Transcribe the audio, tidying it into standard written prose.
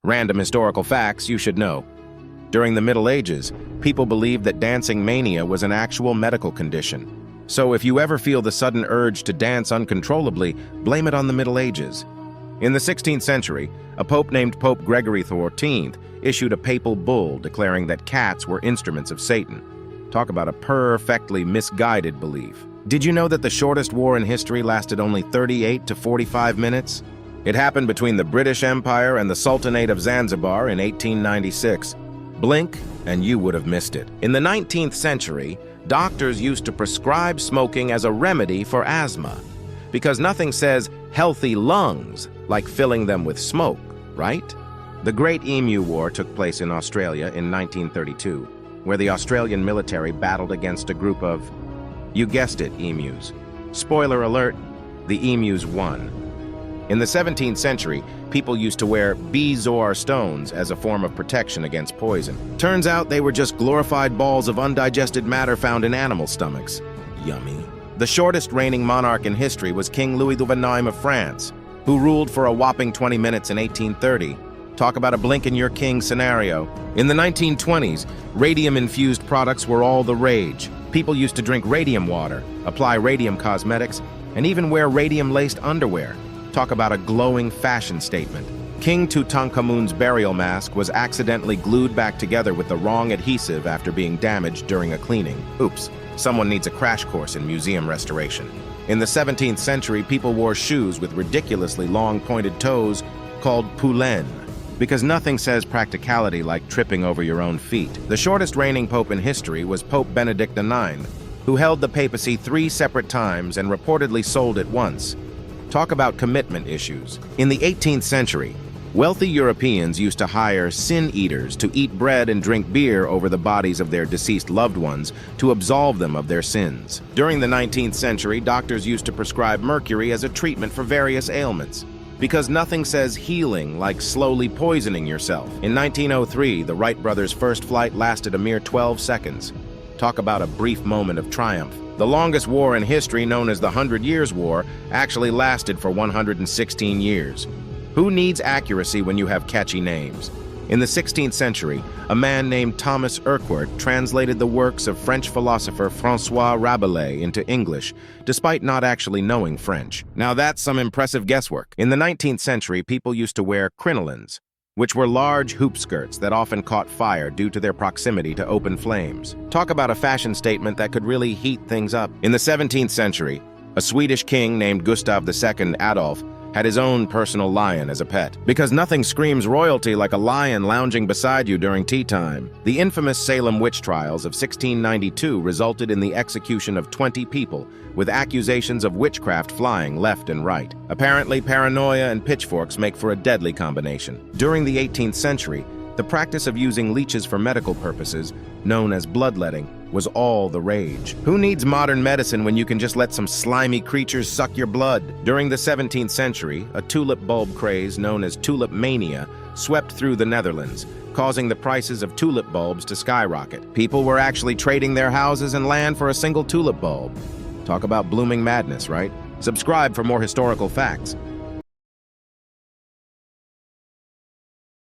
Random historical facts you should know. During the Middle Ages, people believed that dancing mania was an actual medical condition. So if you ever feel the sudden urge to dance uncontrollably, blame it on the Middle Ages. In the 16th century, a pope named Pope Gregory XIV issued a papal bull declaring that cats were instruments of Satan. Talk about a perfectly misguided belief. Did you know that the shortest war in history lasted only 38 to 45 minutes? It happened between the British Empire and the Sultanate of Zanzibar in 1896. Blink, and you would have missed it. In the 19th century, doctors used to prescribe smoking as a remedy for asthma, because nothing says healthy lungs like filling them with smoke, right? The Great Emu War took place in Australia in 1932, where the Australian military battled against a group of, you guessed it, emus. Spoiler alert, the emus won. In the 17th century, people used to wear bezoar stones as a form of protection against poison. Turns out they were just glorified balls of undigested matter found in animal stomachs. Yummy. The shortest reigning monarch in history was King Louis XIV of France, who ruled for a whopping 20 minutes in 1830. Talk about a blink-and-you're-king scenario. In the 1920s, radium-infused products were all the rage. People used to drink radium water, apply radium cosmetics, and even wear radium-laced underwear. Talk about a glowing fashion statement. King Tutankhamun's burial mask was accidentally glued back together with the wrong adhesive after being damaged during a cleaning. Oops, someone needs a crash course in museum restoration. In the 17th century, people wore shoes with ridiculously long pointed toes called poulaines, because nothing says practicality like tripping over your own feet. The shortest reigning pope in history was Pope Benedict IX, who held the papacy 3 separate times and reportedly sold it once. Talk about commitment issues. In the 18th century, wealthy Europeans used to hire sin-eaters to eat bread and drink beer over the bodies of their deceased loved ones to absolve them of their sins. During the 19th century, doctors used to prescribe mercury as a treatment for various ailments, because nothing says healing like slowly poisoning yourself. In 1903, the Wright brothers' first flight lasted a mere 12 seconds. Talk about a brief moment of triumph. The longest war in history, known as the 100 Years' War, actually lasted for 116 years. Who needs accuracy when you have catchy names? In the 16th century, a man named Thomas Urquhart translated the works of French philosopher François Rabelais into English, despite not actually knowing French. Now that's some impressive guesswork. In the 19th century, people used to wear crinolines, which were large hoop skirts that often caught fire due to their proximity to open flames. Talk about a fashion statement that could really heat things up. In the 17th century, a Swedish king named Gustav II Adolf had his own personal lion as a pet, because nothing screams royalty like a lion lounging beside you during tea time. The infamous Salem witch trials of 1692 resulted in the execution of 20 people, with accusations of witchcraft flying left and right. Apparently, paranoia and pitchforks make for a deadly combination. During the 18th century, the practice of using leeches for medical purposes, known as bloodletting, was all the rage. Who needs modern medicine when you can just let some slimy creatures suck your blood? During the 17th century, a tulip bulb craze known as tulip mania swept through the Netherlands, causing the prices of tulip bulbs to skyrocket. People were actually trading their houses and land for a single tulip bulb. Talk about blooming madness, right? Subscribe for more historical facts.